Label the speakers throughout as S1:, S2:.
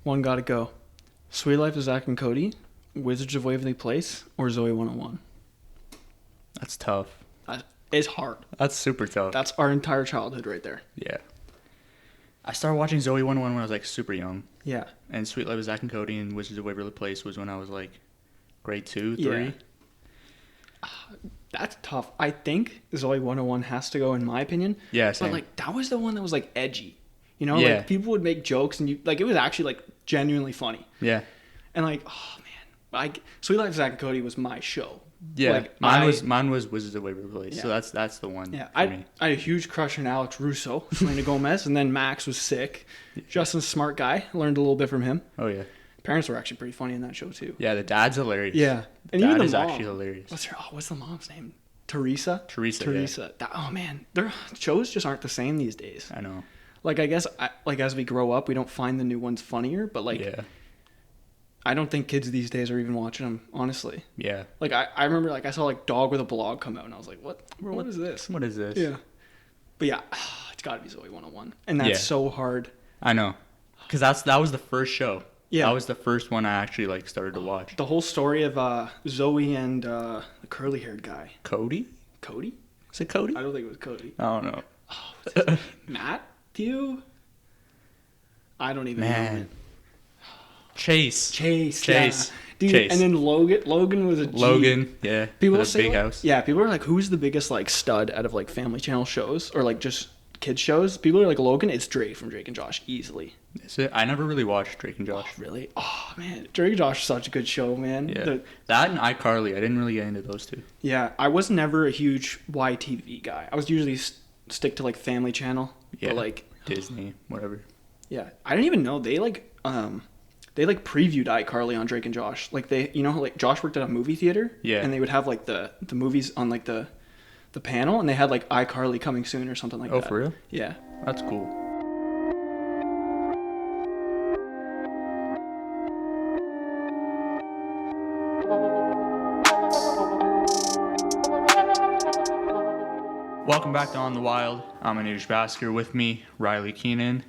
S1: One gotta go. Sweet Life of Zack and Cody, Wizards of Waverly Place, or Zoe 101?
S2: That's tough.
S1: It's hard.
S2: That's super tough.
S1: That's our entire childhood right there.
S2: Yeah. I started watching Zoe 101 when I was like super young.
S1: Yeah.
S2: And Sweet Life of Zack and Cody and Wizards of Waverly Place was when I was like grade 2, 3.
S1: Yeah. That's tough. I think Zoe 101 has to go in my opinion.
S2: Yeah, same.
S1: But like that was the one that was like edgy. You know,
S2: Yeah.
S1: like people would make jokes and you like it was actually like genuinely funny.
S2: Yeah.
S1: And like, oh man, Sweet Life of Zack and Cody was my show.
S2: Yeah.
S1: Like,
S2: mine was Wizards of Waverly Place.
S1: Yeah.
S2: So that's the one.
S1: Yeah,
S2: for
S1: I
S2: me.
S1: had a huge crush on Alex Russo, Selena Gomez, and then Max was sick. Justin's a smart guy. Learned a little bit from him.
S2: Oh yeah.
S1: Parents were actually pretty funny in that show too.
S2: Yeah, the dad's hilarious.
S1: Yeah,
S2: The
S1: and
S2: dad
S1: even the
S2: is
S1: mom.
S2: actually hilarious.
S1: What's the mom's name? Teresa.
S2: Teresa.
S1: Yeah. Oh man, their shows just aren't the same these days.
S2: I know.
S1: Like I guess like as we grow up, we don't find the new ones funnier, but like
S2: Yeah.
S1: I don't think kids these days are even watching them. Honestly,
S2: Yeah.
S1: like I remember like I saw like Dog with a Blog come out, and I was like, what is this?
S2: What is this?
S1: Yeah, but yeah, it's got to be Zoe 101, and that's
S2: Yeah.
S1: so hard.
S2: I know. Cuz that was the first show.
S1: Yeah.
S2: That was the first one I actually like started to watch.
S1: The whole story of Zoe and the curly-haired guy.
S2: Cody?
S1: Cody?
S2: Is it Cody?
S1: I don't think it was Cody.
S2: I don't know.
S1: What's his name? Matthew? I don't even know.
S2: Man. Chase.
S1: Chase.
S2: Yeah.
S1: Dude,
S2: Chase.
S1: and then Logan was a G.
S2: Logan, yeah.
S1: People
S2: with a
S1: say
S2: big
S1: like,
S2: house.
S1: Yeah, people are like, who's the biggest like stud out of like Family Channel shows or like just kids shows? People are like Logan. It's Drake from Drake and Josh easily.
S2: Is it? I never really watched Drake and Josh.
S1: Oh, really? Oh man, Drake and Josh is such a good show, man.
S2: Yeah. That and iCarly. I didn't really get into those two.
S1: Yeah, I was never a huge YTV guy. I was usually stick to like Family Channel.
S2: Yeah.
S1: But, like
S2: Disney, whatever.
S1: Yeah, I didn't even know they previewed iCarly on Drake and Josh. Like they, you know, like Josh worked at a movie theater.
S2: Yeah.
S1: And they would have like the movies on like the panel, and they had like iCarly coming soon or something like that.
S2: Oh, for real?
S1: Yeah.
S2: That's cool. Welcome back to On the Wild. I'm Anuj Basker. With me, Riley Keenan.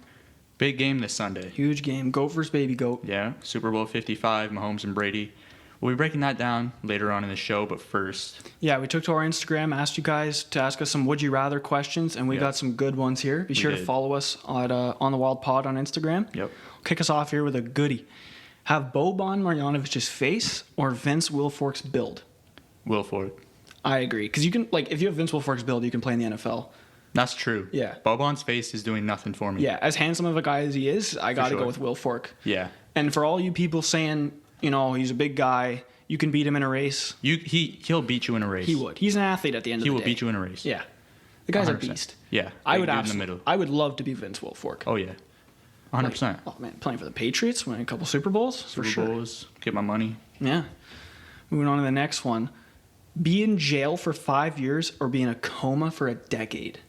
S2: Big game this Sunday.
S1: Huge game. Goat versus baby goat.
S2: Yeah, Super Bowl 55, Mahomes and Brady. We'll be breaking that down later on in the show, but first...
S1: Yeah, we took to our Instagram, asked you guys to ask us some Would You Rather questions, and we got some good ones here. Be sure to follow us at On the Wild Pod on Instagram.
S2: Yep.
S1: Kick us off here with a goodie. Have Boban Marjanovic's face or Vince Wilfork's build?
S2: Wilfork.
S1: I agree. Because you can, like, if you have Vince Wilfork's build, you can play in the NFL.
S2: That's true.
S1: Yeah.
S2: Boban's face is doing nothing for me.
S1: Yeah, as handsome of a guy as he is, I got to
S2: sure.
S1: go with Wilfork.
S2: Yeah.
S1: And for all you people saying, you know, he's a big guy, you can beat him in a race.
S2: He'll beat you in a race.
S1: He would. He's an athlete at the end of the day.
S2: He will beat you in a race.
S1: Yeah. The guy's
S2: 100%.
S1: a beast.
S2: Yeah.
S1: I would
S2: in the
S1: absolutely.
S2: middle.
S1: I would love to be Vince Wilfork.
S2: Oh, yeah. 100%.
S1: Like, oh, man. Playing for the Patriots, winning a couple Super Bowls. For
S2: Super
S1: sure.
S2: Bowls, get my money.
S1: Yeah. Moving on to the next one. Be in jail for 5 years or be in a coma for a decade.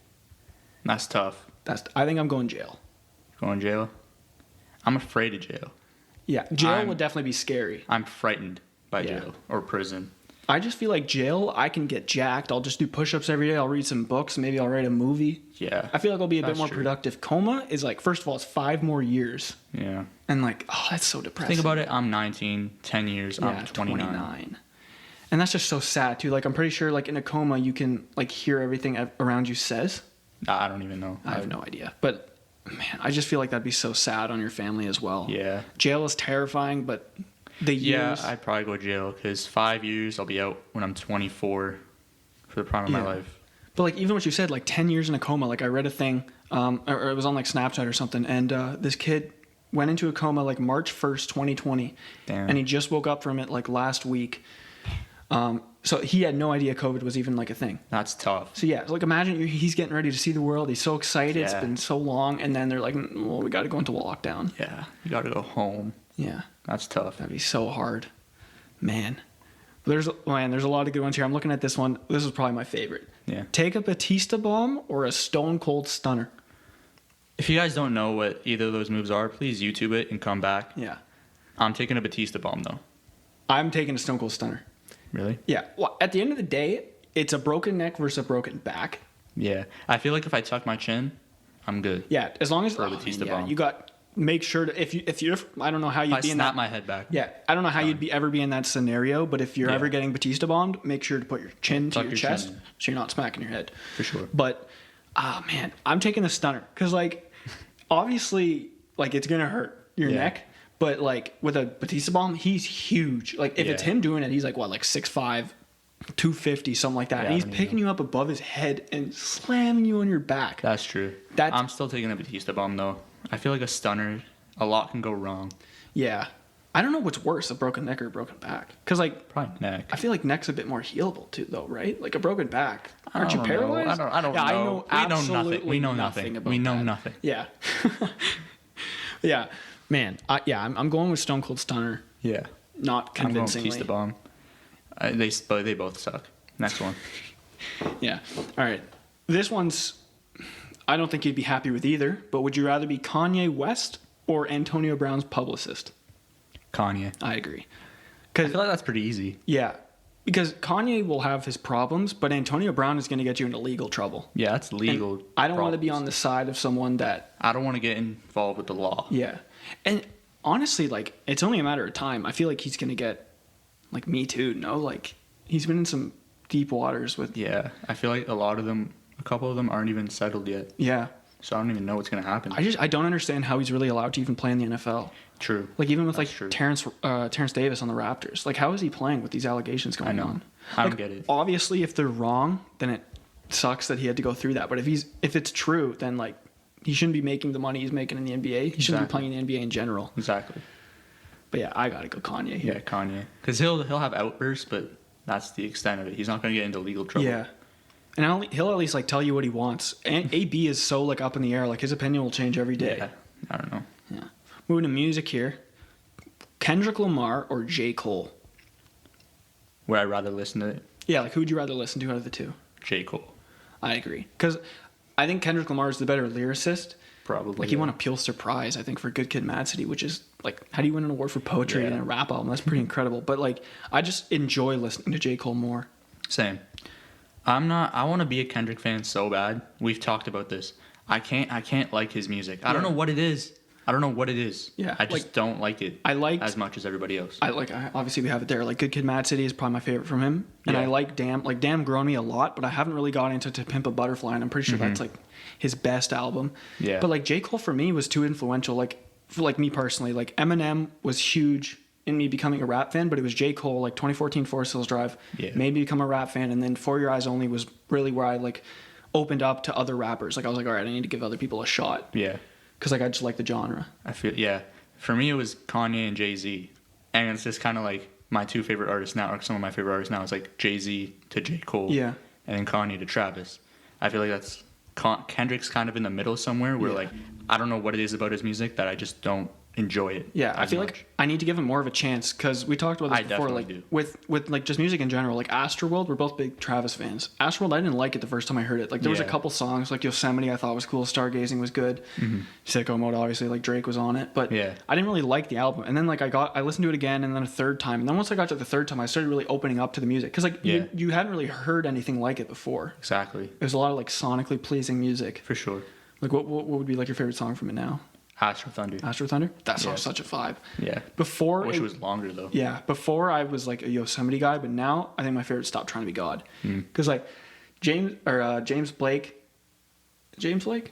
S2: That's tough.
S1: I think I'm going jail.
S2: Going jail? I'm afraid of jail.
S1: Yeah, jail would definitely be scary.
S2: I'm frightened by jail or prison.
S1: I just feel like jail, I can get jacked. I'll just do push-ups every day. I'll read some books. Maybe I'll write a movie.
S2: Yeah.
S1: I feel like I'll be a bit
S2: That's
S1: more
S2: true.
S1: productive. Coma is like, first of all, it's 5 more years.
S2: Yeah.
S1: And like, oh, that's so depressing.
S2: Think about it. I'm 19, 10 years.
S1: Yeah,
S2: I'm 29.
S1: And that's just so sad, too. Like, I'm pretty sure, like, in a coma, you can, like, hear everything around you says.
S2: I don't even know.
S1: I have no idea. But, man, I just feel like that'd be so sad on your family as well.
S2: Yeah.
S1: Jail is terrifying, but the years...
S2: Yeah, I'd probably go jail because 5 years, I'll be out when I'm 24 for the prime of my life.
S1: But, like, even what you said, like, 10 years in a coma, like, I read a thing, or it was on, like, Snapchat or something, and this kid went into a coma, like, March 1st, 2020.
S2: Damn.
S1: And he just woke up from it, like, last week. So he had no idea COVID was even, like, a thing.
S2: That's tough.
S1: So, yeah, like, imagine he's getting ready to see the world. He's so excited. It's
S2: Yeah.
S1: been so long. And then they're like, well, we got to go into lockdown.
S2: Yeah. You got to go home.
S1: Yeah.
S2: That's tough.
S1: That'd be so hard. Man. There's a lot of good ones here. I'm looking at this one. This is probably my favorite.
S2: Yeah.
S1: Take a Batista bomb or a Stone Cold Stunner?
S2: If you guys don't know what either of those moves are, please YouTube it and come back.
S1: Yeah.
S2: I'm taking a Batista bomb, though.
S1: I'm taking a Stone Cold Stunner.
S2: Really?
S1: Yeah. Well, at the end of the day, it's a broken neck versus a broken back.
S2: Yeah. I feel like if I tuck my chin, I'm good.
S1: Yeah. As long as
S2: For a Batista bomb.
S1: you got make sure to if you're I don't know how you'd
S2: I
S1: be in
S2: snap
S1: that.
S2: my head back.
S1: Yeah, I don't know how you'd ever be in that scenario, but if you're
S2: Yeah.
S1: ever getting Batista bombed, make sure to put your chin to
S2: Tuck
S1: your
S2: your
S1: chest
S2: chin in.
S1: so you're not smacking your head.
S2: For sure.
S1: But man, I'm taking the stunner because like obviously like it's gonna hurt your
S2: Yeah.
S1: neck, but like with a Batista bomb, he's huge. Like if it's
S2: Yeah.
S1: him doing it, he's like what, like 6'5", 250, something like that,
S2: Yeah,
S1: and he's
S2: I don't even
S1: picking you up above his head and slamming you on your back.
S2: That's true.
S1: That's-
S2: I'm still taking the Batista bomb though. I feel like a stunner, a lot can go wrong.
S1: Yeah, I don't know what's worse, a broken neck or a broken back, because like.
S2: Probably neck.
S1: I feel like neck's a bit more healable too, though, right? Like a broken back. Aren't you
S2: don't know.
S1: paralyzed?
S2: I don't
S1: yeah,
S2: know.
S1: I know
S2: We know
S1: absolutely
S2: nothing. We know nothing.
S1: about
S2: We know
S1: that.
S2: nothing.
S1: Yeah. Yeah. Man, I'm going with Stone Cold Stunner.
S2: Yeah.
S1: Not
S2: I'm going
S1: convincingly.
S2: Batista bomb. They both suck. Next one.
S1: Yeah. All right. This one's. I don't think you'd be happy with either, but would you rather be Kanye West or Antonio Brown's publicist?
S2: Kanye.
S1: I agree.
S2: I feel like that's pretty easy.
S1: Yeah. Because Kanye will have his problems, but Antonio Brown is going to get you into legal trouble.
S2: Yeah, that's legal.
S1: And I don't want to be
S2: problems.
S1: on the side of someone that.
S2: I don't want to get involved with the law.
S1: Yeah. And honestly, like, it's only a matter of time. I feel like he's going to get, like, Me Too, no? Like, he's been in some deep waters with.
S2: Yeah, I feel like a couple of them aren't even settled yet.
S1: Yeah.
S2: So I don't even know what's gonna happen.
S1: I don't understand how he's really allowed to even play in the NFL.
S2: True.
S1: Like, even with,
S2: That's
S1: like,
S2: true.
S1: Terrence Davis on the Raptors. Like, how is he playing with these allegations going
S2: I know.
S1: on?
S2: I don't
S1: Like,
S2: get it.
S1: Obviously, if they're wrong, then it sucks that he had to go through that. But if it's true, then, like, he shouldn't be making the money he's making in the NBA. He shouldn't be
S2: Exactly.
S1: playing in the NBA in general.
S2: Exactly.
S1: But yeah, I gotta go Kanye here.
S2: Yeah, Kanye. Because he'll have outbursts, but that's the extent of it. He's not gonna get into legal trouble.
S1: Yeah. And he'll at least like tell you what he wants. And AB is so like up in the air. Like his opinion will change every day.
S2: Yeah. I don't know.
S1: Yeah. Moving to music here. Kendrick Lamar or J. Cole?
S2: Would I rather listen to
S1: Yeah, like who would you rather listen to out of the two?
S2: J. Cole?
S1: I agree. Because I think Kendrick Lamar is the better lyricist.
S2: Probably.
S1: Like he won a Pulitzer Prize, I think, for Good Kid, Mad City, which is like, how do you win an award for poetry
S2: Yeah.
S1: in a rap album? That's pretty incredible. But like, I just enjoy listening to J. Cole more.
S2: Same. I want to be a Kendrick fan so bad. We've talked about this. I can't like his music. I don't
S1: Yeah.
S2: know what it is.
S1: Yeah,
S2: I just
S1: like,
S2: don't like it
S1: I liked
S2: as much as everybody else.
S1: obviously we have it there. Like Good Kid, Mad City is probably my favorite from him, and
S2: Yeah.
S1: I like Damn grown me a lot, but I haven't really got into To Pimp a Butterfly, and I'm pretty sure that's like his best album.
S2: Yeah.
S1: But like J. Cole for me was too influential. Like for like me personally, like Eminem was huge in me becoming a rap fan, but it was J. Cole, like 2014 Forest Hills Drive,
S2: Yeah.
S1: made me become a rap fan, and then For Your Eyes Only was really where I like opened up to other rappers. Like I was like, all right, I need to give other people a shot
S2: Yeah.
S1: because like I just like the genre.
S2: I feel For me, it was Kanye and Jay-Z, and it's just kind of like my two favorite artists now, or some of my favorite artists now. Is like Jay-Z to J. Cole,
S1: Yeah.
S2: and then Kanye to Travis. I feel like that's Kendrick's kind of in the middle somewhere, where
S1: Yeah.
S2: like I don't know what it is about his music that I just don't enjoy it.
S1: Yeah, I
S2: as
S1: feel
S2: much.
S1: like I need to give him more of a chance because we talked about this
S2: I
S1: before.
S2: definitely
S1: Like
S2: do.
S1: with like just music in general, like Astroworld, we're both big Travis fans. Astroworld, I didn't like it the first time I heard it. Like there was a
S2: Yeah.
S1: couple songs like Yosemite, I thought was cool. Stargazing was good. Sicko Mode, obviously, like Drake was on it, but
S2: Yeah.
S1: I didn't really like the album. And then like I listened to it again, and then a third time, and then once I got to the third time, I started really opening up to the music because like
S2: Yeah.
S1: you hadn't really heard anything like it before.
S2: Exactly,
S1: It was a lot of like sonically pleasing music.
S2: for sure.
S1: Like what would be like your favorite song from it now?
S2: Astro Thunder.
S1: Astro Thunder. That song's
S2: Yes.
S1: such a vibe.
S2: Yeah.
S1: Before
S2: I wish
S1: it
S2: it was longer though.
S1: Yeah, before I was like a Yosemite guy, but now I think my favorite is Stop Trying to Be God. Because like James Blake, James Blake,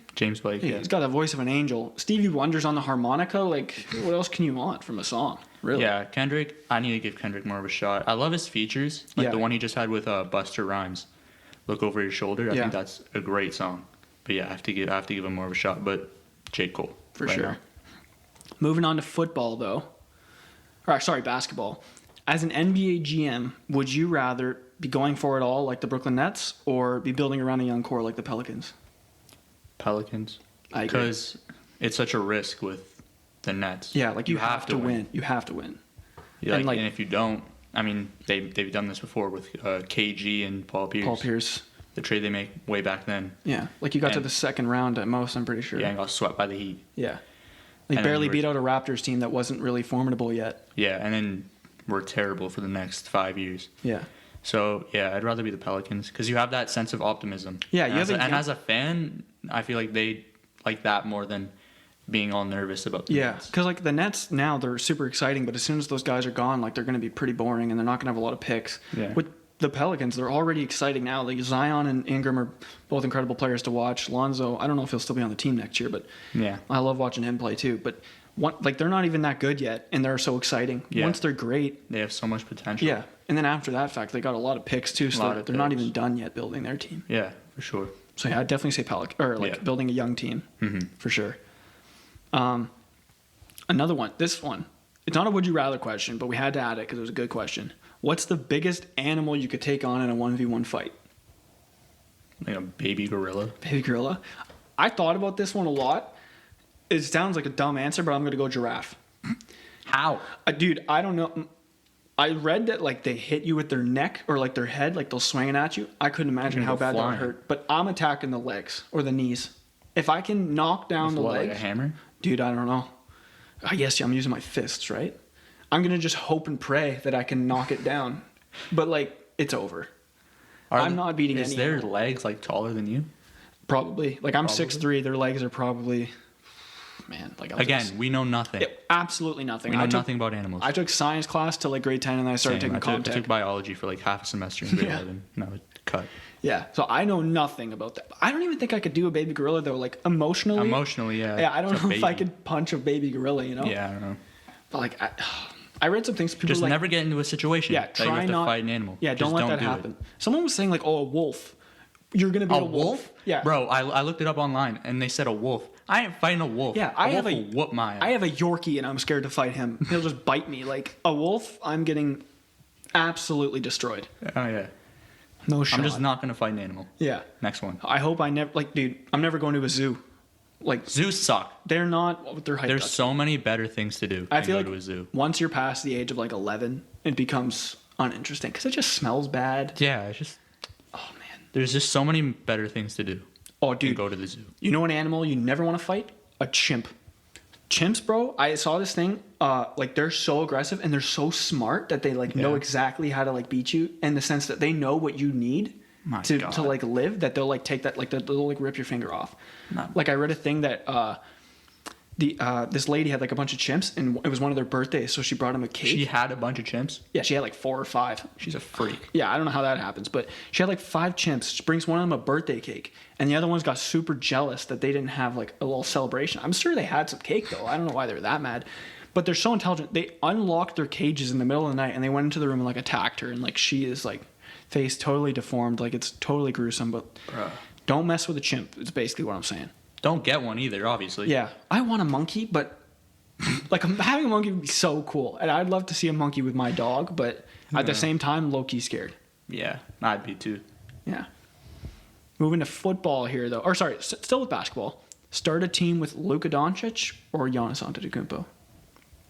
S2: Yeah.
S1: he's got the voice of an angel. Stevie Wonder's on the harmonica. Like, what else can you want from a song? Really?
S2: Yeah, Kendrick. I need to give Kendrick more of a shot. I love his features, like
S1: Yeah.
S2: the one he just had with Buster Rhymes. Look Over Your Shoulder. I
S1: Yeah.
S2: think that's a great song. But yeah, I have to give him more of a shot. But J. Cole
S1: For
S2: right
S1: sure.
S2: now.
S1: Moving on to football, though. Or sorry, basketball. As an NBA GM, would you rather be going for it all like the Brooklyn Nets or be building around a young core like the Pelicans?
S2: Pelicans.
S1: I agree.
S2: Because it's such a risk with the Nets.
S1: Yeah, like you have to win. You have to win.
S2: Yeah,
S1: And, like-
S2: and if you don't, I mean, they've done this before with KG and Paul Pierce.
S1: Paul Pierce.
S2: The trade they make way back then.
S1: Yeah, like you got to
S2: And-
S1: the second round at most, I'm pretty sure.
S2: Yeah, and got swept by the Heat.
S1: Yeah. Like
S2: And then
S1: barely
S2: you were-
S1: beat out a Raptors team that wasn't really formidable yet.
S2: Yeah, and then we're terrible for the next 5 years.
S1: Yeah.
S2: So yeah, I'd rather be the Pelicans because you have that sense of optimism.
S1: Yeah,
S2: and
S1: you
S2: as
S1: have
S2: and as a fan, I feel like they like that more than being all nervous about the
S1: Yeah,
S2: Nets.
S1: because like the Nets now they're super exciting, but as soon as those guys are gone, like they're going to be pretty boring, and they're not going to have a lot of picks.
S2: Yeah.
S1: With the Pelicans, they're already exciting now. Like Zion and Ingram are both incredible players to watch. Lonzo, I don't know if he'll still be on the team next year, but
S2: Yeah.
S1: I love watching him play too. But like they're not even that good yet, and they're so exciting.
S2: Yeah.
S1: Once they're great,
S2: They have so much potential.
S1: yeah. And then after that fact, they got a lot of picks too, so they're not even done yet building their team.
S2: Yeah, for sure.
S1: So yeah, I'd definitely say building a young team for sure. Another one. This one. It's not a would you rather question, but we had to add it because it was a good question. What's the biggest animal you could take on in a 1v1 fight?
S2: Like a baby gorilla.
S1: Baby gorilla. I thought about this one a lot. It sounds like a dumb answer, but I'm going to go giraffe.
S2: How?
S1: Dude, I don't know. I read that like they hit you with their neck or like their head, like they'll swing at you. I couldn't imagine
S2: You're
S1: how
S2: gonna
S1: bad
S2: go
S1: that would
S2: flying.
S1: hurt. But I'm attacking the legs or the knees. If I can knock down
S2: With
S1: the
S2: what,
S1: legs,
S2: like a hammer?
S1: dude, I don't know. I guess I'm using my fists, right? I'm gonna just hope and pray that I can knock it down. But like, it's over. I'm not beating
S2: Is
S1: any
S2: their
S1: animal.
S2: legs like taller than you?
S1: Probably. Like I'm
S2: Probably.
S1: 6'3", their legs are probably, man. Like
S2: Again, we know nothing.
S1: absolutely nothing.
S2: We know
S1: I took,
S2: nothing about animals.
S1: I took science class till like grade 10, and then I started
S2: Same.
S1: taking
S2: I took
S1: Comtech.
S2: biology for like half a semester in grade
S1: Yeah.
S2: 11. No, cut.
S1: Yeah, so I know nothing about that. I don't even think I could do a baby gorilla though. Like emotionally.
S2: Emotionally, yeah.
S1: Yeah, I don't
S2: It's a
S1: know if I
S2: baby.
S1: could punch a baby gorilla. You know.
S2: Yeah, I don't know.
S1: But like, I read some things. People
S2: Just
S1: like,
S2: never get into a situation
S1: Yeah,
S2: that you
S1: try
S2: have to
S1: not.
S2: fight an animal.
S1: Yeah,
S2: Just
S1: don't let that
S2: do it.
S1: happen. Someone was saying like, oh, a wolf. You're gonna be
S2: A wolf?
S1: Yeah,
S2: Bro, I looked it up online and they said a wolf. I ain't fighting a wolf.
S1: Yeah,
S2: a wolf will whoop my ass.
S1: I have a Yorkie and I'm scared to fight him. He'll just bite me. Like a wolf, I'm getting absolutely destroyed.
S2: Oh yeah.
S1: No shot.
S2: I'm just not gonna fight an animal.
S1: Yeah.
S2: Next one.
S1: I hope I never dude. I'm never going to a zoo. Like
S2: Zoos suck.
S1: they're not what they're hyped
S2: There's
S1: up.
S2: so many better things to do
S1: I
S2: than
S1: feel
S2: go
S1: like
S2: to a zoo.
S1: once you're past the age of like 11, it becomes uninteresting because it just smells bad.
S2: Yeah, it's just
S1: Oh man.
S2: there's just so many better things to do
S1: Oh
S2: than
S1: dude,
S2: go to the zoo.
S1: you know an animal you never want to fight? A chimp. Chimps, bro. I saw this thing. Like they're so aggressive and they're so smart that they like know
S2: Yeah.
S1: exactly how to like beat you in the sense that they know what you need
S2: My
S1: to
S2: God.
S1: like live. That they'll like take that like they'll like rip your finger off.
S2: Not-
S1: Like I read a thing that this lady had like a bunch of chimps and it was one of their birthdays, so she brought him a cake.
S2: She had a bunch of chimps.
S1: Yeah, she had like 4 or 5.
S2: She's a freak.
S1: Yeah, I don't know how that happens, but she had like 5 chimps. She brings one of them a birthday cake, and the other ones got super jealous that they didn't have like a little celebration. I'm sure they had some cake though. I don't know why they were that mad, but they're so intelligent. They unlocked their cages in the middle of the night and they went into the room and like attacked her, and like she is like face totally deformed, like it's totally gruesome. But
S2: Bruh.
S1: don't mess with a chimp. It's basically what I'm saying.
S2: Don't get one either, obviously.
S1: Yeah, I want a monkey, but like having a monkey would be so cool, and I'd love to see a monkey with my dog, but at the same time, low-key scared.
S2: Yeah, I'd be too.
S1: Yeah. Moving to football here, though. Or sorry, still with basketball. Start a team with Luka Doncic or Giannis Antetokounmpo.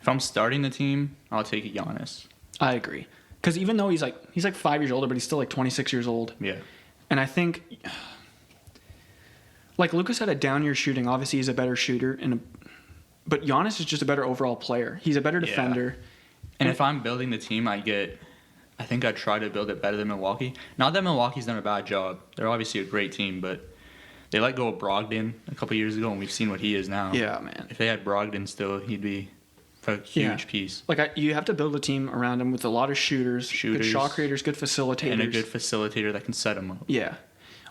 S2: If I'm starting the team, I'll take Giannis.
S1: I agree, because even though he's like 5 years older, but he's still like 26 years old.
S2: Yeah.
S1: And I think, like Luka's had a down year shooting. Obviously, he's a better shooter, but Giannis is just a better overall player. He's a better
S2: Yeah.
S1: defender.
S2: And if I'm building the team, I think I'd try to build it better than Milwaukee. Not that Milwaukee's done a bad job. They're obviously a great team, but they let go of Brogdon a couple years ago, and we've seen what he is now.
S1: Yeah, man.
S2: If they had Brogdon still, he'd be a huge piece.
S1: Like you have to build a team around him with a lot of shooters, good
S2: Shooters.
S1: shot creators, good facilitators,
S2: And a good facilitator that can set him up.
S1: Yeah.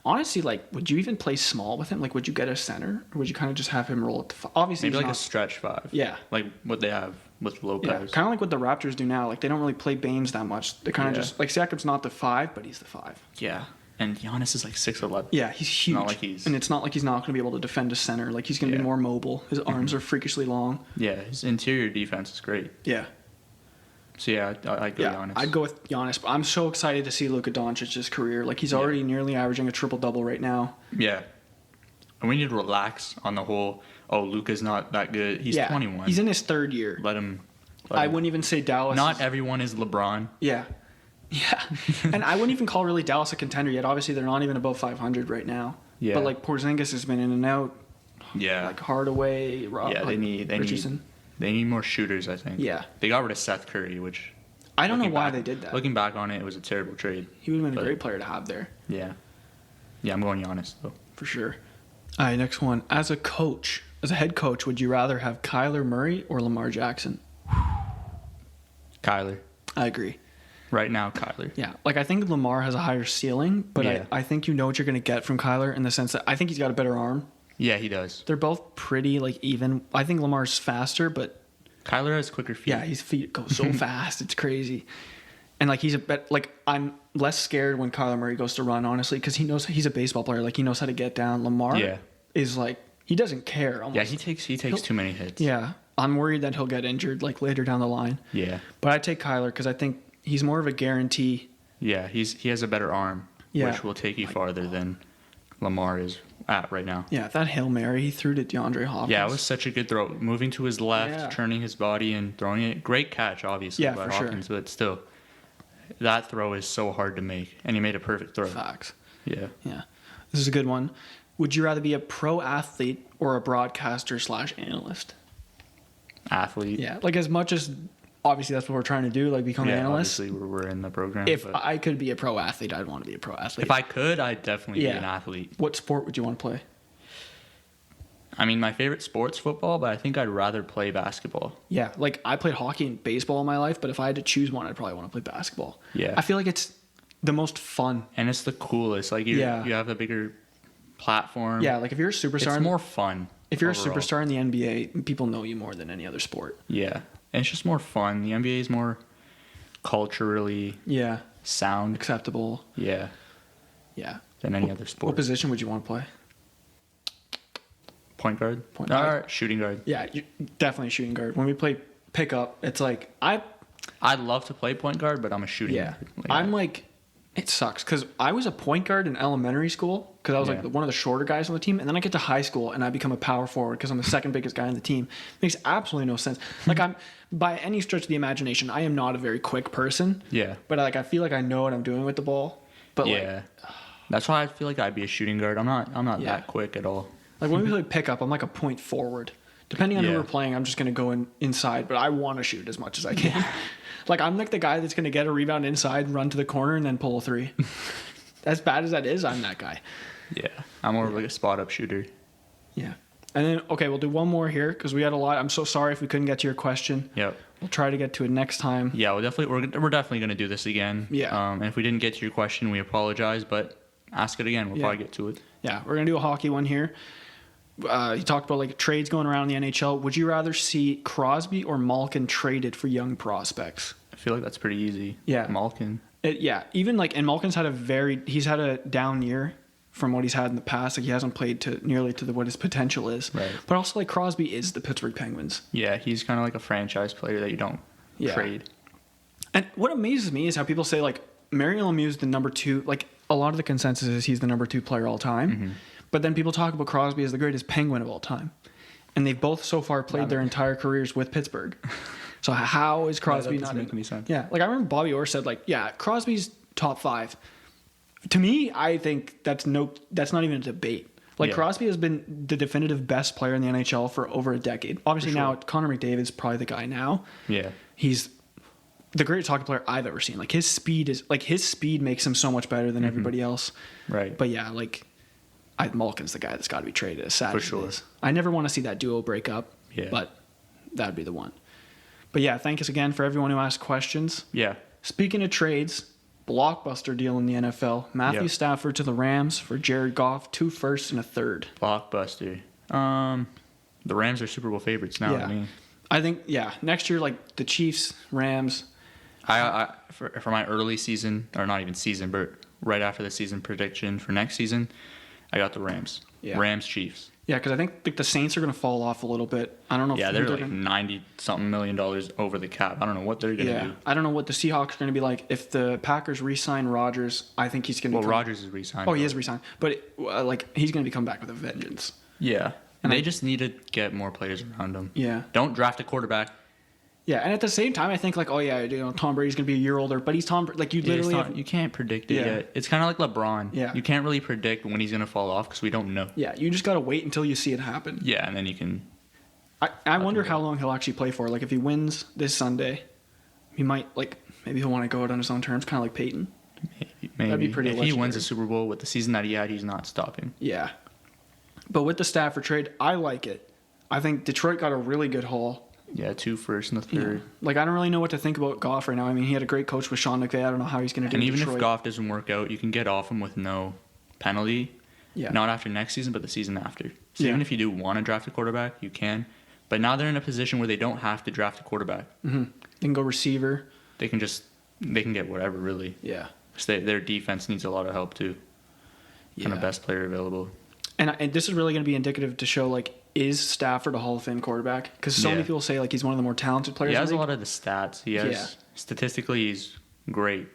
S1: Honestly, like, would you even play small with him? Like, would you get a center, or would you kind of just have him roll at the obviously
S2: Maybe
S1: he's
S2: like a
S1: not,
S2: stretch 5.
S1: Yeah.
S2: Like what they have with Lopez.
S1: yeah, kind of like what the Raptors do now. Like they don't really play Baines that much. They kind of
S2: Yeah.
S1: just like Siakam's not the 5, but he's the 5.
S2: Yeah. And Giannis is like 6'11".
S1: Yeah, he's huge.
S2: Not like he's-
S1: and it's not like he's not going to be able to defend a center. Like he's going to be
S2: Yeah.
S1: more mobile. His arms are freakishly long.
S2: Yeah, his interior defense is great.
S1: Yeah.
S2: So yeah, I'd go
S1: Yeah,
S2: Giannis.
S1: I'd go with Giannis, but I'm so excited to see Luka Doncic's career. Like he's already nearly averaging a triple-double right now.
S2: Yeah. And we need to relax on the whole, Luka's not that good. He's 21.
S1: He's in his 3rd year.
S2: Let him.
S1: I wouldn't even say Dallas.
S2: Not
S1: is-
S2: everyone is LeBron.
S1: Yeah. Yeah. And I wouldn't even call really Dallas a contender yet. Obviously, they're not even above 500 right now.
S2: Yeah.
S1: But like Porzingis has been in and out.
S2: Yeah.
S1: Like Hardaway,
S2: Yeah, they need
S1: Richardson.
S2: they need more shooters, I think.
S1: Yeah.
S2: They got rid of Seth Curry, which
S1: I don't know
S2: looking
S1: why
S2: back-
S1: they did that.
S2: Looking back on it, it was a terrible trade.
S1: He would have been a
S2: but-
S1: great player to have there,
S2: Yeah. Yeah, I'm going Giannis though.
S1: for sure. All right, next one. As a coach, as a head coach, would you rather have Kyler Murray or Lamar Jackson?
S2: Kyler.
S1: I agree.
S2: Right now, Kyler.
S1: Yeah, like I think Lamar has a higher ceiling, but
S2: Yeah.
S1: I think you know what you're going to get from Kyler in the sense that I think he's got a better arm.
S2: Yeah, he does.
S1: They're both pretty like even. I think Lamar's faster, but
S2: Kyler has quicker feet.
S1: yeah, his feet go so fast, it's crazy. And like he's a bet. Like I'm less scared when Kyler Murray goes to run, honestly, because he knows he's a baseball player. Like he knows how to get down. Lamar
S2: Yeah.
S1: is like he doesn't care. Almost.
S2: Yeah, he takes too many hits.
S1: Yeah, I'm worried that he'll get injured like later down the line.
S2: Yeah.
S1: But I take Kyler because I think he's more of a guarantee.
S2: Yeah, he has a better arm,
S1: Yeah.
S2: which will take you farther than Lamar is at right now.
S1: Yeah, that Hail Mary he threw to DeAndre Hopkins.
S2: Yeah, it was such a good throw. Moving to his left,
S1: Yeah.
S2: turning his body and throwing it. Great catch, obviously,
S1: Yeah,
S2: by
S1: for sure.
S2: Hopkins, but still, that throw is so hard to make, and he made a perfect throw.
S1: Facts.
S2: Yeah.
S1: Yeah. This is a good one. Would you rather be a pro athlete or a broadcaster / analyst?
S2: Athlete.
S1: Yeah. Like as much as obviously that's what we're trying to do, like become an analyst.
S2: Obviously, we're in the program.
S1: If
S2: but
S1: I could be a pro athlete, I'd want to be a pro athlete.
S2: if I could, I'd definitely be
S1: Yeah.
S2: an athlete.
S1: What sport would you want to play?
S2: I mean, my favorite sport's football, but I think I'd rather play basketball.
S1: Yeah. Like I played hockey and baseball in my life, but if I had to choose one, I'd probably want to play basketball.
S2: Yeah.
S1: I feel like it's the most fun.
S2: And it's the coolest. Like you have a bigger platform.
S1: Yeah. Like if you're a superstar,
S2: It's more fun.
S1: if you're
S2: overall.
S1: a superstar in the NBA, people know you more than any other sport.
S2: Yeah. And it's just more fun. The NBA is more culturally
S1: Yeah.
S2: sound.
S1: Acceptable.
S2: Yeah.
S1: Yeah.
S2: Than any other
S1: What
S2: sport.
S1: position would you want to play?
S2: Point guard?
S1: Point
S2: No,
S1: guard.
S2: shooting guard.
S1: Yeah, you definitely shooting guard. When we play pickup, it's like
S2: I'd love to play point guard, but I'm a shooting guard.
S1: I'm like, it sucks because I was a point guard in elementary school because I was
S2: Yeah.
S1: like one of the shorter guys on the team, and then I get to high school and I become a power forward because I'm the second biggest guy on the team. Makes absolutely no sense. Like I'm by any stretch of the imagination, I am not a very quick person.
S2: Yeah.
S1: But like I feel like I know what I'm doing with the ball. But
S2: Yeah. That's why I feel like I'd be a shooting guard. I'm not
S1: Yeah.
S2: that quick at all.
S1: like when we play pickup, I'm like a point forward. Depending on who
S2: Yeah.
S1: we're playing, I'm just gonna go inside, but I want to shoot as much as I can. Like I'm like the guy that's gonna get a rebound inside, run to the corner, and then pull a three. As bad as that is, I'm that guy.
S2: Yeah. I'm more of like a spot up shooter.
S1: Yeah. And then okay, we'll do one more here because we had a lot. I'm so sorry if we couldn't get to your question.
S2: Yep.
S1: We'll try to get to it next time.
S2: Yeah, we're definitely gonna do this again.
S1: Yeah.
S2: And if we didn't get to your question, we apologize, but ask it again. We'll
S1: Yeah.
S2: probably get to it.
S1: Yeah, we're gonna do a hockey one here. You talked about like trades going around in the NHL. Would you rather see Crosby or Malkin traded for young prospects?
S2: I feel like that's pretty easy.
S1: Yeah.
S2: Malkin.
S1: Yeah, even like, and Malkin's he's had a down year from what he's had in the past. Like he hasn't played to nearly to what his potential is.
S2: Right.
S1: But also like Crosby is the Pittsburgh Penguins.
S2: Yeah, he's kind of like a franchise player that you don't
S1: Yeah.
S2: trade.
S1: And what amazes me is how people say like Mario Lemieux's the number 2. Like a lot of the consensus is he's the number 2 player all time.
S2: Mm-hmm.
S1: But then people talk about Crosby as the greatest Penguin of all time. And they've both so far played their entire careers with Pittsburgh. So how is Crosby
S2: doesn't
S1: not
S2: make any sense.
S1: Yeah, like I remember Bobby Orr said like, yeah, Crosby's top 5. To me, I think that's not even a debate. Like
S2: Yeah.
S1: Crosby has been the definitive best player in the NHL for over a decade. Obviously
S2: For sure.
S1: now Connor McDavid's probably the guy now.
S2: Yeah.
S1: He's the greatest hockey player I've ever seen. Like his speed makes him so much better than everybody else.
S2: Right.
S1: But yeah, like Malkin's the guy that's got to be traded. As sad
S2: For
S1: as it
S2: sure.
S1: is. I never want to see that duo break up.
S2: Yeah.
S1: But that would be the one. But yeah, thank us again for everyone who asked questions.
S2: Yeah.
S1: Speaking of trades, blockbuster deal in the NFL. Matthew
S2: Yep.
S1: Stafford to the Rams for Jared Goff, 2 firsts and a third.
S2: Blockbuster. The Rams are Super Bowl favorites now.
S1: Yeah.
S2: I mean,
S1: I think next year like the Chiefs, Rams.
S2: for my early season, or not even season, but right after the season prediction for next season, I got the Rams.
S1: Yeah.
S2: Rams Chiefs.
S1: Yeah, because I think like the Saints are going to fall off a little bit. I don't know.
S2: Yeah,
S1: if
S2: they're like
S1: gonna,
S2: 90-something million dollars over the cap. I don't know what they're gonna do.
S1: I don't know what the Seahawks are going to be like. If the Packers re-sign Rodgers, I think he's going to.
S2: Well, Rodgers is re-signed.
S1: Oh, he is re-signed, but he's going to come back with a vengeance.
S2: Yeah,
S1: And
S2: they
S1: I-
S2: just need to get more players around him.
S1: Yeah.
S2: Don't draft a quarterback.
S1: Yeah, and at the same time, I think like, oh yeah, Tom Brady's going to be a year older, but he's Tom. Like you literally.
S2: You can't predict it
S1: Yeah.
S2: yet. It's kind of like LeBron.
S1: Yeah.
S2: You can't really predict when he's gonna fall off because we don't know.
S1: Yeah, you just got to wait until you see it happen.
S2: Yeah, and then you can.
S1: I wonder how long he'll actually play for. Like if he wins this Sunday, he might maybe he'll want to go out on his own terms, kind of like Peyton.
S2: Maybe.
S1: That'd be pretty
S2: If he wins
S1: legendary.
S2: a Super Bowl with the season that he had, he's not stopping.
S1: Yeah. But with the Stafford trade, I like it. I think Detroit got a really good haul.
S2: Yeah, 2 first and the
S1: Yeah.
S2: third.
S1: Like, I don't really know what to think about Goff right now. I mean, he had a great coach with Sean McVay. I don't know how he's going to do
S2: And
S1: in
S2: even
S1: Detroit.
S2: if Goff doesn't work out, you can get off him with no penalty.
S1: Yeah.
S2: Not after next season, but the season after. So
S1: Yeah.
S2: even if you do want to draft a quarterback, you can. But now they're in a position where they don't have to draft a quarterback.
S1: They can go receiver.
S2: They can get whatever, really.
S1: Yeah.
S2: Their defense needs a lot of help, too.
S1: Yeah.
S2: And the best player available.
S1: And this is really going to be indicative to show, like, is Stafford a Hall of Fame quarterback? Because so many people say, like, he's one of the more talented players
S2: He
S1: in
S2: has
S1: the
S2: a
S1: league.
S2: lot of the stats. He has statistically, he's great.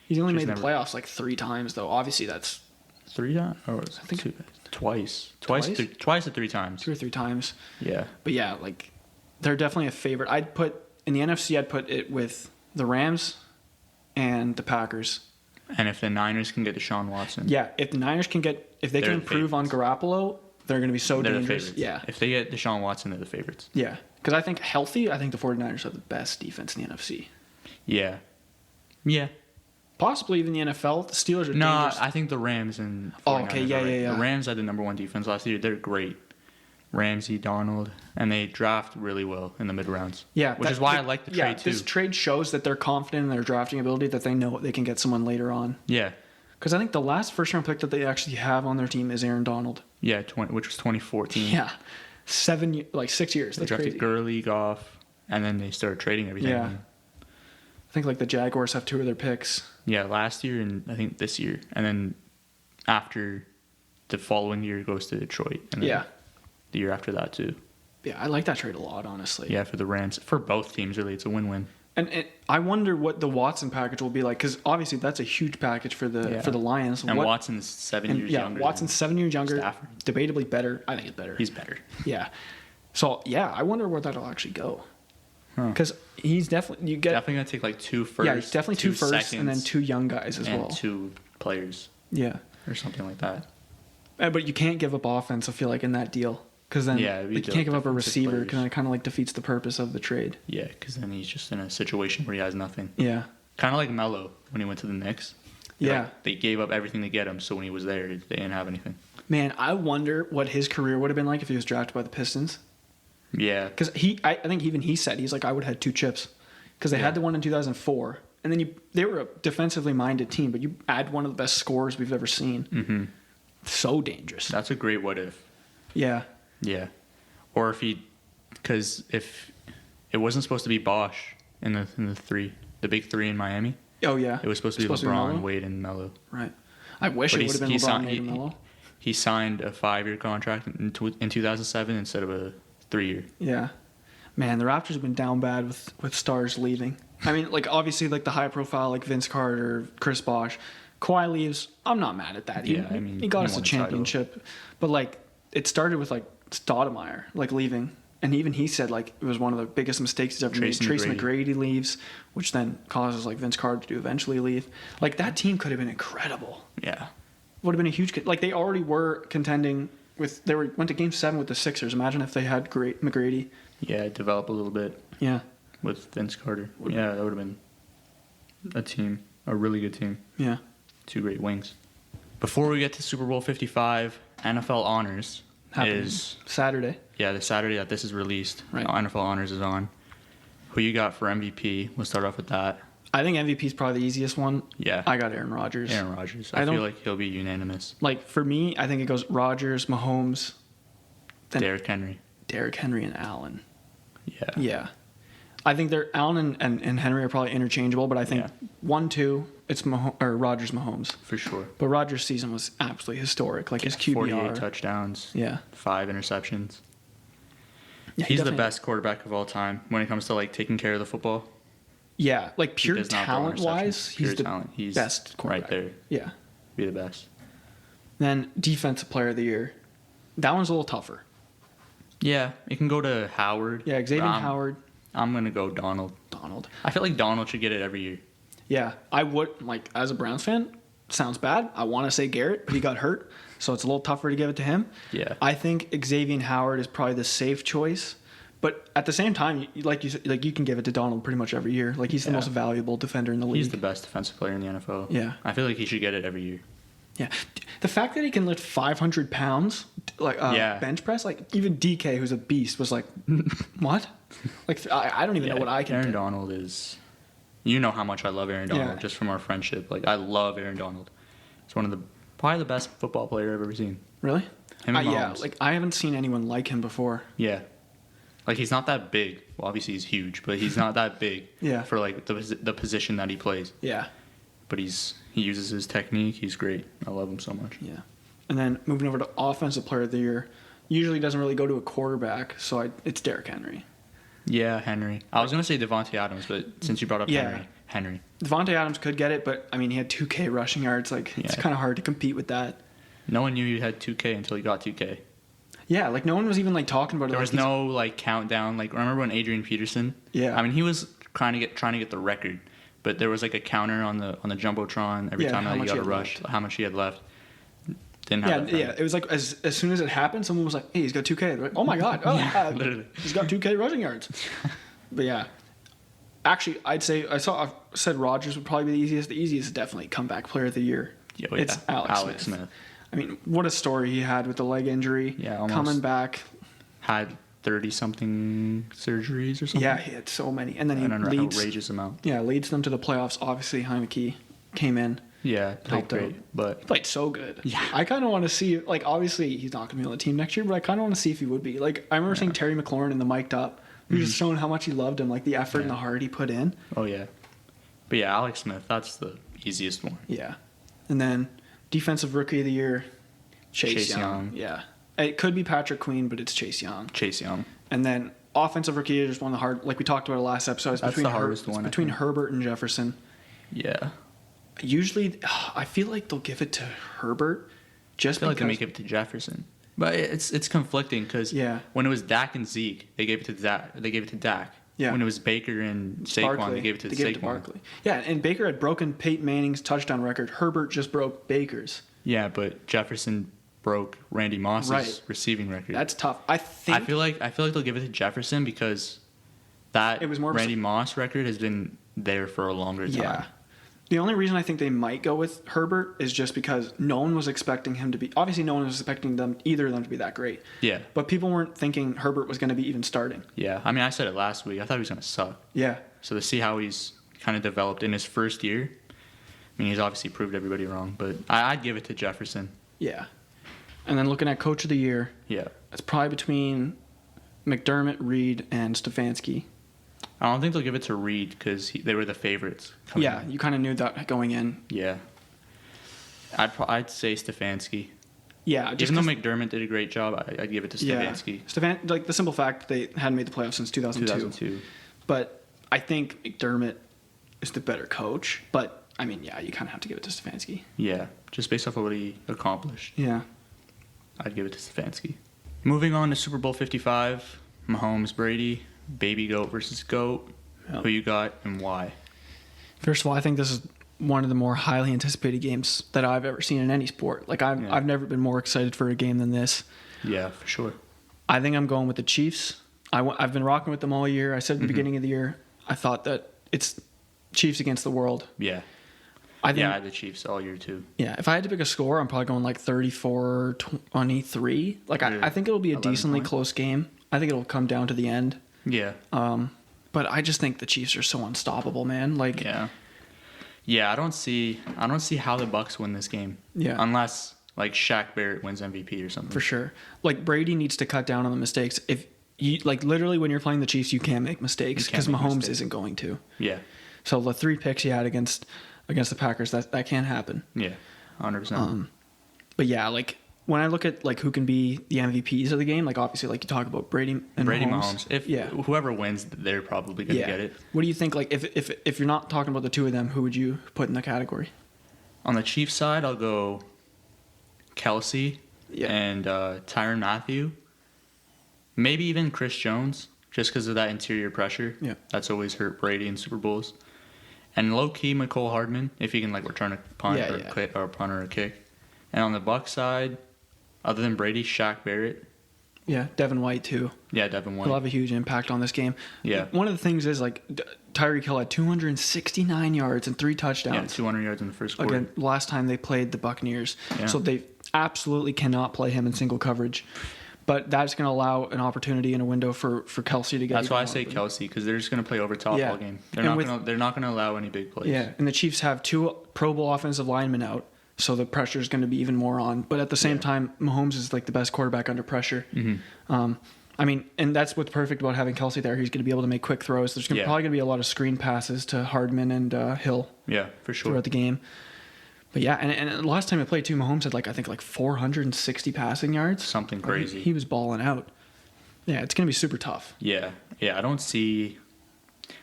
S1: He's only
S2: just
S1: made the
S2: never-
S1: playoffs, like, 3 times, though. Obviously, that's
S2: 3 times? Or I
S1: think-
S2: twice.
S1: Twice?
S2: Twice or 3 times.
S1: 2 or 3 times.
S2: Yeah.
S1: But, yeah, like, they're definitely a favorite. In the NFC, I'd put it with the Rams and the Packers.
S2: And if the Niners can get Deshaun Watson,
S1: Yeah, if the Niners can if they
S2: They're
S1: can
S2: the
S1: improve on Garoppolo, they're going to be so
S2: they're the
S1: dangerous.
S2: favorites.
S1: Yeah.
S2: If they get Deshaun Watson, they're the favorites.
S1: Yeah. Because I think healthy, I think the 49ers have the best defense in the NFC.
S2: Yeah. Yeah.
S1: Possibly even the NFL. The Steelers are
S2: No,
S1: dangerous.
S2: I think the Rams and 49ers
S1: Oh, okay, yeah,
S2: are right.
S1: yeah.
S2: The Rams had the number 1 defense last year. They're great. Ramsey, Donald, and they draft really well in the mid rounds.
S1: Yeah,
S2: which is why I like the trade too.
S1: This trade shows that they're confident in their drafting ability, that they know they can get someone later on.
S2: Yeah,
S1: Because I think the last first round pick that they actually have on their team is Aaron Donald.
S2: yeah, which was 2014.
S1: Yeah, 6 years.
S2: They
S1: That's
S2: drafted
S1: crazy.
S2: Gurley, Goff, and then they started trading everything.
S1: Yeah. I think like the Jaguars have 2 of their picks.
S2: Yeah, last year and I think this year, and then after the following year goes to Detroit. And then
S1: Yeah.
S2: the year after that too.
S1: Yeah, I like that trade a lot, honestly.
S2: Yeah, for the Rams, for both teams really, it's a win-win.
S1: And I wonder what the Watson package will be like, because obviously that's a huge package for the Lions.
S2: And Watson's 7 years younger.
S1: Watson's 7 years younger.
S2: Stafford.
S1: Debatably better. I think it's better.
S2: He's better.
S1: Yeah. So yeah, I wonder where that'll actually go.
S2: Huh.
S1: Because he's definitely
S2: Definitely gonna take like 2 firsts.
S1: Yeah, he's definitely 2 firsts
S2: seconds,
S1: and then 2 young guys as
S2: and
S1: well.
S2: 2 players
S1: Yeah.
S2: or something like that.
S1: But you can't give up offense, I feel like, in that deal. Because then
S2: Yeah, it'd be
S1: you can't give up a
S2: defensive
S1: receiver
S2: players.
S1: because then it kind of like defeats the purpose of the trade.
S2: Yeah, because then he's just in a situation where he has nothing.
S1: Yeah.
S2: Kind of like Melo when he went to the Knicks.
S1: Yeah.
S2: Like, they gave up everything to get him, so when he was there, they didn't have anything.
S1: Man, I wonder what his career would have been like if he was drafted by the Pistons.
S2: Yeah.
S1: Because I think even he said, he's like, I would have had 2 chips. Because they had the one in 2004. And then they were a defensively minded team, but you add one of the best scorers we've ever seen.
S2: Mm-hmm.
S1: So dangerous.
S2: That's a great what if.
S1: Yeah.
S2: Yeah. Or because if it wasn't supposed to be Bosch in the big 3 in Miami.
S1: Oh, yeah.
S2: It was supposed to be LeBron,
S1: Melo?
S2: Wade, and Melo.
S1: Right. I wish
S2: But
S1: it would have been LeBron, Wade, and Melo.
S2: He signed a 5-year contract in 2007 instead of a 3-year.
S1: Yeah. Man, the Raptors have been down bad with stars leaving. I mean, like, obviously, like, the high profile, like, Vince Carter, Chris Bosh. Kawhi leaves. I'm not mad at that. He got
S2: he
S1: us a
S2: won a title.
S1: championship. But, like, it started with, like, Stoudemire, like, leaving. And even he said, like, it was one of the biggest mistakes he's ever made. Trace McGrady leaves, which then causes, like, Vince Carter to eventually leave. Like, that team could have been incredible.
S2: Yeah.
S1: Would have been a huge... Like, they already were contending with... went to Game 7 with the Sixers. Imagine if they had great McGrady.
S2: Yeah, develop a little bit
S1: Yeah.
S2: with Vince Carter. Yeah, that would have been a team, a really good team.
S1: Yeah.
S2: 2 great wings. Before we get to Super Bowl 55, NFL Honors is
S1: Saturday.
S2: Yeah, the Saturday that this is released.
S1: Right.
S2: NFL Honors is on. Who you got for MVP? We'll start off with that.
S1: I think MVP is probably the easiest one.
S2: Yeah.
S1: I got Aaron Rodgers.
S2: Aaron Rodgers.
S1: I
S2: I feel
S1: don't-
S2: like he'll be unanimous.
S1: Like, for me, I think it goes Rodgers, Mahomes, then
S2: Derrick Henry.
S1: Derrick Henry, and Allen.
S2: Yeah.
S1: Yeah. I think they're Allen and Henry are probably interchangeable, but I think 1-2, it's Rodgers, Mahomes.
S2: For sure.
S1: But Rodgers' season was absolutely historic. Like, his QBR.
S2: 48 touchdowns.
S1: Yeah.
S2: 5 interceptions.
S1: Yeah,
S2: He's the
S1: definitely-
S2: best quarterback of all time when it comes to like taking care of the football.
S1: Yeah, like
S2: He
S1: pure
S2: does not throw
S1: talent-wise,
S2: interceptions.
S1: he's
S2: Pure
S1: the
S2: talent. He's
S1: best quarterback.
S2: right there.
S1: Yeah.
S2: Be the best.
S1: Then Defensive Player of the Year. That one's a little tougher.
S2: Yeah, it can go to Howard.
S1: Yeah, Xavier
S2: but
S1: Howard,
S2: I'm gonna go Donald.
S1: Donald.
S2: I feel like Donald should get it every year.
S1: Yeah, I would, like, as a Browns fan, sounds bad. I want to say Garrett, but he got hurt, so it's a little tougher to give it to him.
S2: Yeah.
S1: I think Xavier Howard is probably the safe choice, but at the same time, like you said, like, you can give it to Donald pretty much every year. Like, he's the
S2: Yeah.
S1: most valuable defender in the league.
S2: He's the best defensive player in the NFL.
S1: Yeah.
S2: I feel like he should get it every year.
S1: Yeah, the fact that he can lift 500 pounds, like bench press. Like even DK, who's a beast, was like, what? Like I don't even know what I can
S2: Aaron
S1: do.
S2: Donald is. You know how much I love Aaron Donald
S1: Yeah.
S2: just from our friendship. Like I love Aaron Donald. He's probably the best football player I've ever seen.
S1: Really?
S2: Him and
S1: Yeah.
S2: Mahomes.
S1: Like I haven't seen anyone like him before.
S2: Yeah. Like he's not that big. Well, obviously he's huge, but he's not that big.
S1: Yeah.
S2: For like the position that he plays.
S1: Yeah.
S2: But he uses his technique. He's great. I love him so much.
S1: Yeah. And then moving over to offensive player of the year, usually doesn't really go to a quarterback, so it's Derrick Henry.
S2: Yeah, Henry. I was gonna say Devontae Adams, but since you brought up Henry.
S1: Devontae Adams could get it, but I mean he had 2K rushing yards. Like it's kind of hard to compete with that.
S2: No one knew you had 2K until you got 2K.
S1: Yeah, like no one was even like talking about it.
S2: There was no like countdown. Like remember when Adrian Peterson?
S1: Yeah.
S2: I mean he was trying to get the record, but there was like a counter on the jumbotron every time that he got a rush, how much he had left. Didn't have that.
S1: Yeah. It was like as soon as it happened, someone was like, "Hey, he's got 2K." They're like, "Oh my god! Oh,
S2: literally.
S1: He's got 2K rushing yards." But yeah, actually, I'd say I said Rodgers would probably be the easiest. The easiest is definitely comeback player of the year. It's Alex Smith. I mean, what a story he had with the leg injury.
S2: Yeah, almost
S1: coming back.
S2: Had 30-something surgeries or something.
S1: Yeah, he had so many, and then he
S2: an
S1: leads.
S2: outrageous amount.
S1: Yeah, leads them to the playoffs. Obviously, Heineke came in.
S2: Yeah, played
S1: Helped
S2: great,
S1: out.
S2: but
S1: He played so good.
S2: Yeah.
S1: I kind of want to see, like, obviously he's not going to be on the team next year, but I kind of want to see if he would be. Like, I remember seeing Terry McLaurin in the mic'd up. He was just showing how much he loved him, like the effort and the heart he put in.
S2: oh yeah, but yeah, Alex Smith, that's the easiest one.
S1: Yeah. And then defensive rookie of the year, Chase Young.
S2: Young.
S1: Yeah. It could be Patrick Queen, but it's Chase Young.
S2: Chase Young.
S1: And then offensive rookie of the year is one of the hard, like we talked about it last episode. It's
S2: That's
S1: between
S2: the hardest one, I
S1: between
S2: think.
S1: Herbert and Jefferson.
S2: Yeah,
S1: Usually, I feel like they'll give it to Herbert just
S2: I feel like
S1: because.
S2: they make it to Jefferson, but it's conflicting because when it was Dak and Zeke, they gave it to Dak.
S1: Yeah.
S2: When it was Baker and Saquon, they gave it to Saquon.
S1: Barkley. Yeah, and Baker had broken Peyton Manning's touchdown record. Herbert just broke Baker's.
S2: Yeah, but Jefferson broke Randy Moss's receiving record.
S1: That's tough. I
S2: feel like they'll give it to Jefferson because
S1: it was more of a-
S2: Randy Moss record has been there for a longer time.
S1: Yeah. The only reason I think they might go with Herbert is just because no one was expecting him to be. Obviously, no one was expecting either of them to be that great.
S2: Yeah.
S1: But people weren't thinking Herbert was going to be even starting.
S2: Yeah. I mean, I said it last week. I thought he was going to suck.
S1: Yeah.
S2: So to see how he's kind of developed in his first year, I mean, he's obviously proved everybody wrong, but I'd give it to Jefferson.
S1: Yeah. And then looking at Coach of the Year,
S2: Yeah.
S1: it's probably between McDermott, Reed, and Stefanski.
S2: I don't think they'll give it to Reed because they were the favorites.
S1: Yeah, you kind of knew that going in.
S2: Yeah. I'd say Stefanski.
S1: Yeah, just
S2: Even though McDermott did a great job, I'd give it to Stefanski.
S1: Like the simple fact they hadn't made the playoffs since 2002. But I think McDermott is the better coach. But I mean, yeah, you kind of have to give it to Stefanski.
S2: Yeah, just based off of what he accomplished.
S1: Yeah.
S2: I'd give it to Stefanski. Moving on to Super Bowl 55, Mahomes, Brady, Baby Goat versus Goat.
S1: Yep.
S2: Who you got and why?
S1: First of all, I think this is one of the more highly anticipated games that I've ever seen in any sport. Like I've never been more excited for a game than this.
S2: Yeah, for sure.
S1: I think I'm going with the Chiefs. I've been rocking with them all year. I said at the beginning of the year, I thought that it's Chiefs against the world.
S2: Yeah.
S1: I think,
S2: I had the Chiefs all year too.
S1: Yeah, if I had to pick a score, I'm probably going like 34-23. Like I think it'll be a
S2: 11
S1: decently
S2: points.
S1: close game. I think it'll come down to the end.
S2: Yeah.
S1: But I just think the Chiefs are so unstoppable, man. Like
S2: Yeah, I don't see how the Bucks win this game.
S1: Yeah.
S2: Unless like Shaq Barrett wins MVP or something.
S1: for sure. Like Brady needs to cut down on the mistakes. If you like literally when you're playing the Chiefs, you can't make mistakes
S2: You can't
S1: because
S2: make
S1: Mahomes
S2: mistakes.
S1: isn't going to.
S2: Yeah.
S1: So the 3 picks he had against the Packers, that can't happen.
S2: Yeah. 100%.
S1: But yeah, like when I look at like who can be the MVPs of the game, like obviously like you talk about Brady and
S2: Mahomes. If whoever wins, they're probably gonna get it.
S1: What do you think? Like if you're not talking about the two of them, who would you put in the category?
S2: On the Chiefs side, I'll go Kelsey and Tyrann Mathieu. Maybe even Chris Jones, just because of that interior pressure.
S1: Yeah.
S2: That's always hurt Brady in Super Bowls. And low-key, McCole Hardman, if he can like return a punt or a punt or a kick. And on the Bucs side, other than Brady, Shaq Barrett.
S1: Yeah, Devin White too.
S2: Yeah, Devin White.
S1: He'll have a huge impact on this game.
S2: Yeah.
S1: One of the things is like Tyreek Hill had 269 yards and 3
S2: Yeah,
S1: touchdowns.
S2: 200 yards in the first quarter.
S1: Again, last time they played the Buccaneers.
S2: Yeah.
S1: So absolutely cannot play him in single coverage. But that's going to allow an opportunity and a window for Kelsey to get.
S2: That's
S1: even
S2: why I
S1: more
S2: say
S1: open.
S2: Kelsey, because they're just going to play over top all game. They're not going to allow any big plays.
S1: Yeah, and the Chiefs have 2 Pro Bowl offensive linemen out, so the pressure is going to be even more on. But at the same time, Mahomes is like the best quarterback under pressure.
S2: Mm-hmm.
S1: I mean, and that's what's perfect about having Kelsey there. He's going to be able to make quick throws. There's probably going to be a lot of screen passes to Hardman and Hill.
S2: Yeah, for sure.
S1: Throughout the game. But yeah, and last time I played too, Mahomes had I think 460 passing yards.
S2: Something crazy.
S1: He was balling out. Yeah, it's going to be super tough.
S2: Yeah. I don't see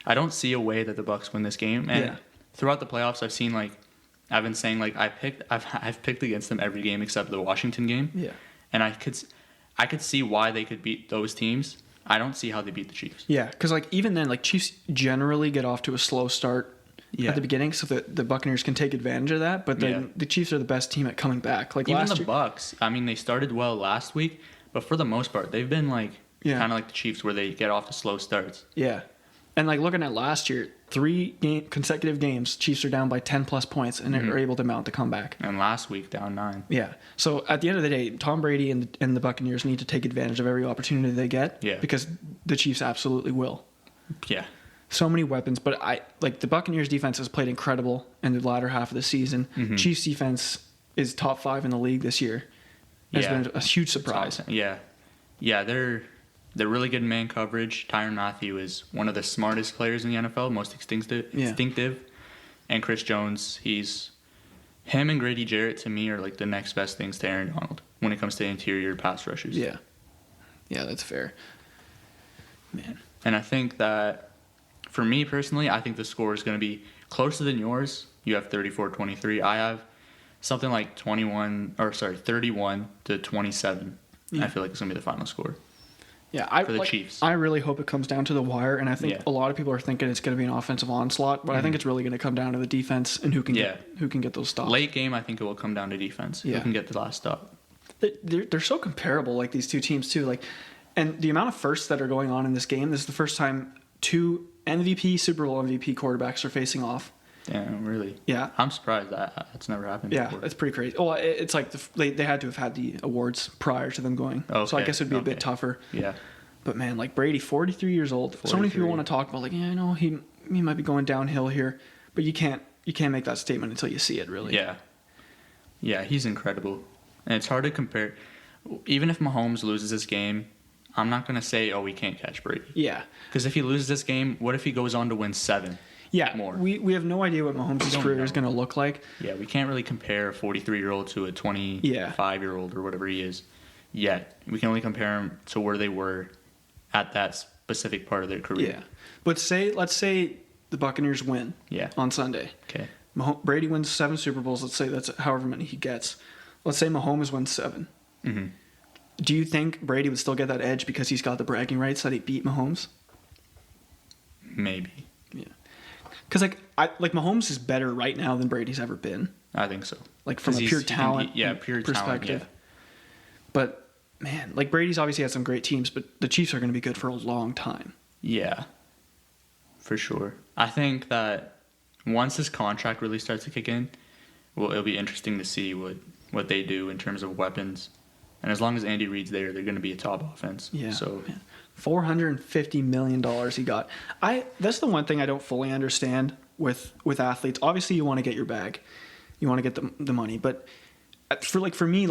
S2: a way that the Bucs win this game. And throughout the playoffs, I've been saying I've picked against them every game except the Washington game.
S1: Yeah.
S2: And I could see why they could beat those teams. I don't see how they beat the Chiefs.
S1: Yeah, because even then, Chiefs generally get off to a slow start at the beginning, so that the Buccaneers can take advantage of that. But then the Chiefs are the best team at coming back. Even
S2: the Bucs. I mean, they started well last week, but for the most part, they've been kind of like the Chiefs, where they get off to slow starts.
S1: Yeah, and looking at last year, 3 consecutive games, Chiefs are down by 10+ points, and they're able to mount the comeback.
S2: And last week, down 9.
S1: Yeah. So at the end of the day, Tom Brady and the Buccaneers need to take advantage of every opportunity they get.
S2: Yeah.
S1: Because the Chiefs absolutely will.
S2: Yeah.
S1: So many weapons, but the Buccaneers defense has played incredible in the latter half of the season.
S2: Mm-hmm.
S1: Chiefs defense is top 5 in the league this year. It's been a huge surprise.
S2: Yeah. They're really good in man coverage. Tyrann Mathieu is one of the smartest players in the NFL, most instinctive. And Chris Jones, him and Grady Jarrett to me are the next best things to Aaron Donald when it comes to interior pass rushers.
S1: Yeah. Yeah, that's fair. Man.
S2: And I think that, for me personally, I think the score is going to be closer than yours. You have 34-23. I have something like 31-27.
S1: Yeah.
S2: I feel like it's going to be the final score.
S1: Yeah,
S2: for the Chiefs.
S1: I really hope it comes down to the wire, and I think a lot of people are thinking it's going to be an offensive onslaught, but I think it's really going to come down to the defense and who can get those stops.
S2: Late game, I think it will come down to defense. Who can get the last stop.
S1: They're so comparable, these two teams too. And the amount of firsts that are going on in this game. This is the first time 2 Super Bowl MVP quarterbacks are facing off.
S2: Damn, really?
S1: Yeah.
S2: I'm surprised that's never happened before.
S1: It's pretty crazy. Well, it's they had to have had the awards prior to them going.
S2: Okay.
S1: So I guess it would be a bit tougher.
S2: Yeah.
S1: But man, Brady, 43 years old. 43. So many people want to talk about he might be going downhill here, but you can't make that statement until you see it, really.
S2: Yeah. Yeah, he's incredible. And it's hard to compare. Even if Mahomes loses this game, I'm not going to say, we can't catch Brady.
S1: Yeah.
S2: Because if he loses this game, what if he goes on to win 7?
S1: Yeah.
S2: More.
S1: We have no idea what Mahomes' career is going to look like.
S2: Yeah, we can't really compare a 43-year-old to a 25-year-old or whatever he is yet. We can only compare him to where they were at that specific part of their career.
S1: Yeah. But let's say the Buccaneers win on Sunday.
S2: Okay.
S1: Brady wins 7 Super Bowls. Let's say that's however many he gets. Let's say Mahomes wins 7.
S2: Mm-hmm.
S1: Do you think Brady would still get that edge because he's got the bragging rights that he beat Mahomes?
S2: Maybe.
S1: Yeah. Because Mahomes is better right now than Brady's ever been.
S2: I think so.
S1: From a pure talent
S2: perspective.
S1: Talent, yeah. But man, Brady's obviously had some great teams, but the Chiefs are going to be good for a long time.
S2: Yeah. For sure. I think that once his contract really starts to kick in, it'll be interesting to see what they do in terms of weapons. And as long as Andy Reid's there, they're going to be a top offense.
S1: Yeah.
S2: So
S1: man. $450 million he got. That's the one thing I don't fully understand with athletes. Obviously, you want to get your bag, you want to get the money, but for me,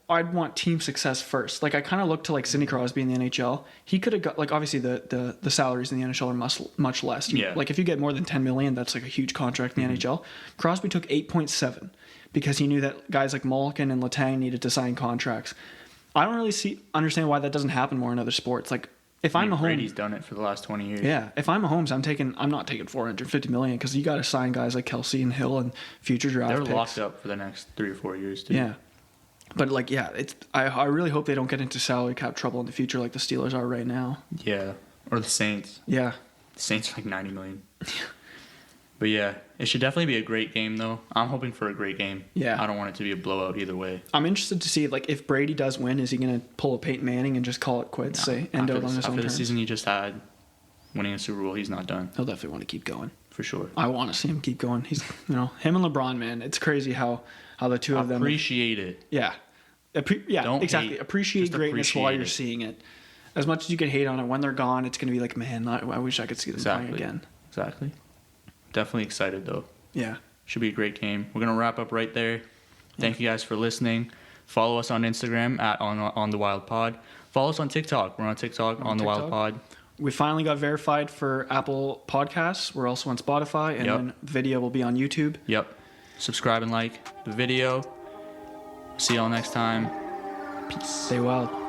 S1: I'd want team success first. I kind of look to Sidney Crosby in the NHL. He could have got obviously the salaries in the NHL are much less. If you get more than $10 million, that's a huge contract in the NHL. Crosby took 8.7 because he knew that guys like Malkin and Letang needed to sign contracts. I don't really understand why that doesn't happen more in other sports. If I'm Mahomes,
S2: Brady's done it for the last 20 years.
S1: Yeah, if I'm Mahomes, I'm not taking $450 million because you got to sign guys like Kelsey and Hill and future draft picks.
S2: They're locked up for the next 3 or 4 years too.
S1: Yeah. But I really hope they don't get into salary cap trouble in the future like the Steelers are right now.
S2: Yeah, or the Saints.
S1: Yeah,
S2: the Saints are $90 million. But yeah, it should definitely be a great game though. I'm hoping for a great game.
S1: Yeah,
S2: I don't want it to be a blowout either way.
S1: I'm interested to see if Brady does win, is he going to pull a Peyton Manning and just call it quits? Say end out on his own
S2: terms. After the season he just had, winning a Super Bowl, he's not done.
S1: He'll definitely want to keep going
S2: for sure.
S1: I want to see him keep going. He's him and LeBron, man. It's crazy how the two of them
S2: appreciate it.
S1: Yeah.
S2: Don't
S1: exactly.
S2: hate.
S1: Appreciate
S2: Just
S1: greatness while
S2: appreciate
S1: you're
S2: it.
S1: seeing it. As much as you can hate on it, when they're gone, it's going to be like, man, I wish I could see them playing again.
S2: Exactly. Definitely excited though.
S1: Yeah.
S2: Should be a great game. We're gonna wrap up right there. Thank you guys for listening. Follow us on Instagram at on the Wild Pod. Follow us on TikTok. We're on TikTok on the Wild
S1: TikTok.
S2: Pod.
S1: We finally got verified for Apple Podcasts. We're also on Spotify, and then video will be on YouTube.
S2: Yep. Subscribe and like the video. See y'all next time. Peace.
S1: Stay wild.